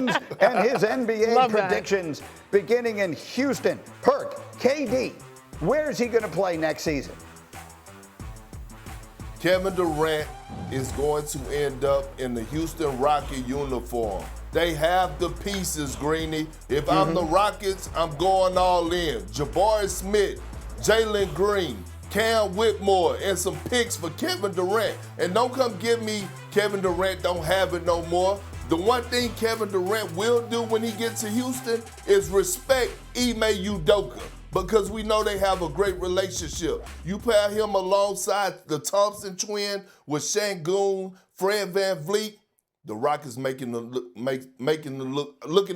predictions and his NBA predictions beginning in Houston. Perk, KD, where's he going to play next season? Kevin Durant is going to end up in the Houston Rocket uniform. They have the pieces, Greeny. If I'm the Rockets, I'm going all in. Jabari Smith, Jalen Green, Cam Whitmore, and some picks for Kevin Durant. And don't come give me Kevin Durant don't have it no more. The one thing Kevin Durant will do when he gets to Houston is respect Ime Udoka, because we know they have a great relationship. You pair him alongside the Thompson twin with Şengün, Fred VanVleet, the Rockets looking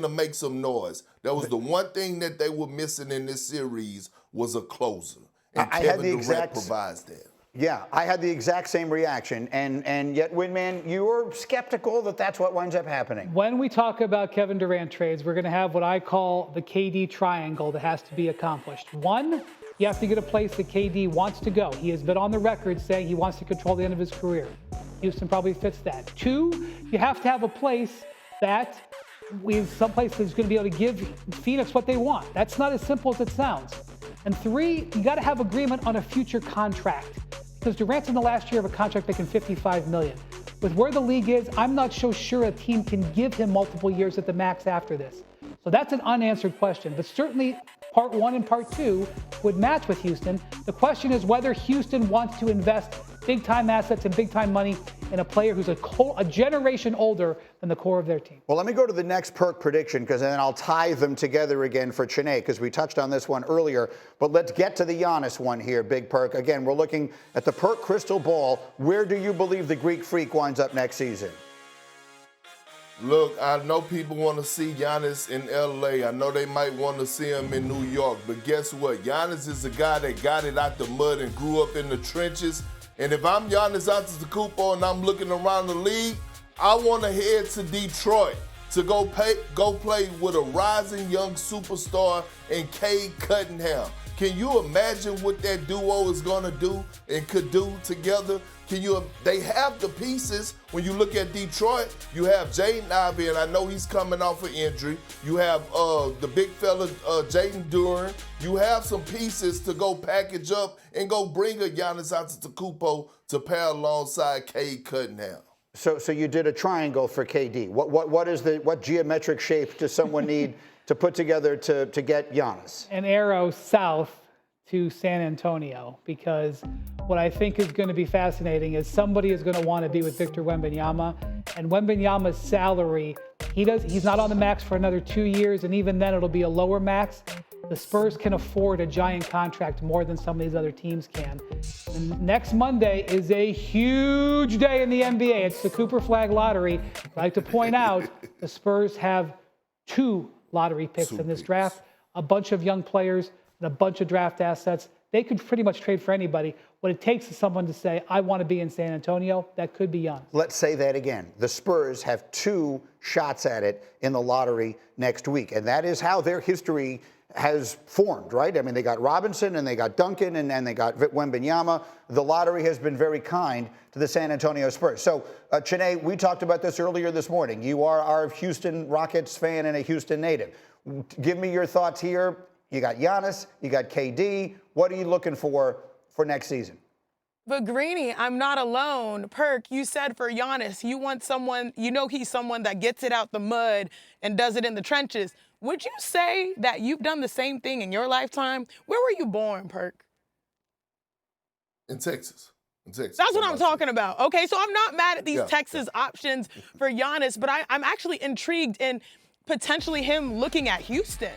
to make some noise. That was the one thing that they were missing in this series was a closer. And Kevin Durant provides that. Yeah, I had the exact same reaction, and yet, Windman, you're skeptical that that's what winds up happening. When we talk about Kevin Durant trades, we're going to have what I call the KD triangle that has to be accomplished. One, you have to get a place that KD wants to go. He has been on the record saying he wants to control the end of his career. Houston probably fits that. Two, you have to have a place that is someplace that's going to be able to give Phoenix what they want. That's not as simple as it sounds. And three, you got to have agreement on a future contract, because Durant's in the last year of a contract making $55 million. With where the league is, I'm not so sure a team can give him multiple years at the max after this. So that's an unanswered question. But certainly part one and part two would match with Houston. The question is whether Houston wants to invest big-time assets and big-time money in a player who's a generation older than the core of their team. Well, let me go to the next Perk prediction, because then I'll tie them together again for Chiney, because we touched on this one earlier. But let's get to the Giannis one here, Big Perk. Again, we're looking at the Perk crystal ball. Where do you believe the Greek Freak winds up next season? Look, I know people want to see Giannis in L.A. I know they might want to see him in New York. But guess what? Giannis is a guy that got it out the mud and grew up in the trenches. And if I'm Giannis Antetokounmpo and I'm looking around the league, I want to head to Detroit to go play with a rising young superstar in Cade Cunningham. Can you imagine what that duo is going to do and could do together? They have the pieces. When you look at Detroit, you have Jaden Ivey, and I know he's coming off an injury. You have the big fella, Kevin Durant. You have some pieces to go package up and go bring a Giannis Antetokounmpo to pair alongside Cade Cunningham. So you did a triangle for KD. What geometric shape does someone need to put together to get Giannis? An arrow south to San Antonio, because what I think is going to be fascinating is somebody is going to want to be with Victor Wembanyama, and Wembanyama's salary, he's not on the max for another 2 years, and even then it'll be a lower max. The Spurs can afford a giant contract more than some of these other teams can. And next Monday is a huge day in the NBA. It's the Cooper Flag Lottery. I'd like to point out the Spurs have 2 lottery picks in this draft, a bunch of young players, and a bunch of draft assets. They could pretty much trade for anybody. What it takes is someone to say, I want to be in San Antonio. That could be Giannis. Let's say that again. The Spurs have 2 shots at it in the lottery next week, and that is how their history has formed, right? I mean, they got Robinson, and they got Duncan, and they got Wembanyama. The lottery has been very kind to the San Antonio Spurs. So, Chiney, we talked about this earlier this morning. You are our Houston Rockets fan and a Houston native. Give me your thoughts here. You got Giannis, you got KD. What are you looking for next season? But Greeny, I'm not alone. Perk, you said for Giannis, you want someone, he's someone that gets it out the mud and does it in the trenches. Would you say that you've done the same thing in your lifetime? Where were you born, Perk? In Texas. That's what I'm talking about. Okay, so I'm not mad at these Texas options for Giannis, but I'm actually intrigued in potentially him looking at Houston.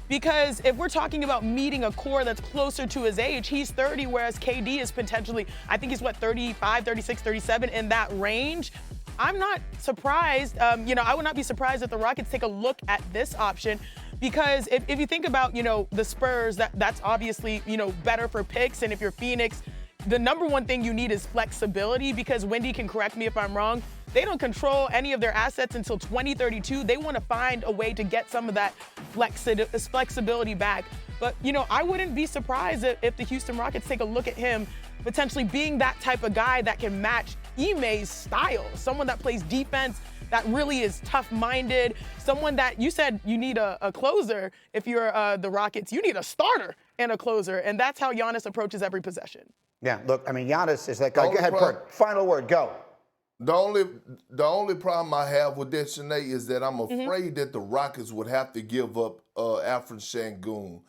Because if we're talking about meeting a core that's closer to his age, he's 30, whereas KD is potentially, I think he's 35, 36, 37, in that range. I'm not surprised. I would not be surprised if the Rockets take a look at this option, because if you think about, the Spurs, that's obviously, better for picks. And if you're Phoenix, the number one thing you need is flexibility, because Wendy can correct me if I'm wrong. They don't control any of their assets until 2032. They want to find a way to get some of that flexibility back. But, I wouldn't be surprised if the Houston Rockets take a look at him potentially being that type of guy that can match Ime's style, someone that plays defense, that really is tough-minded, someone that you said you need a closer. If you're the Rockets, you need a starter and a closer, and that's how Giannis approaches every possession. Yeah, look, I mean, Giannis is that guy. Go ahead, Perk. Final word, go. The only problem I have with this, Chiney, is that I'm afraid that the Rockets would have to give up Alfred Şengün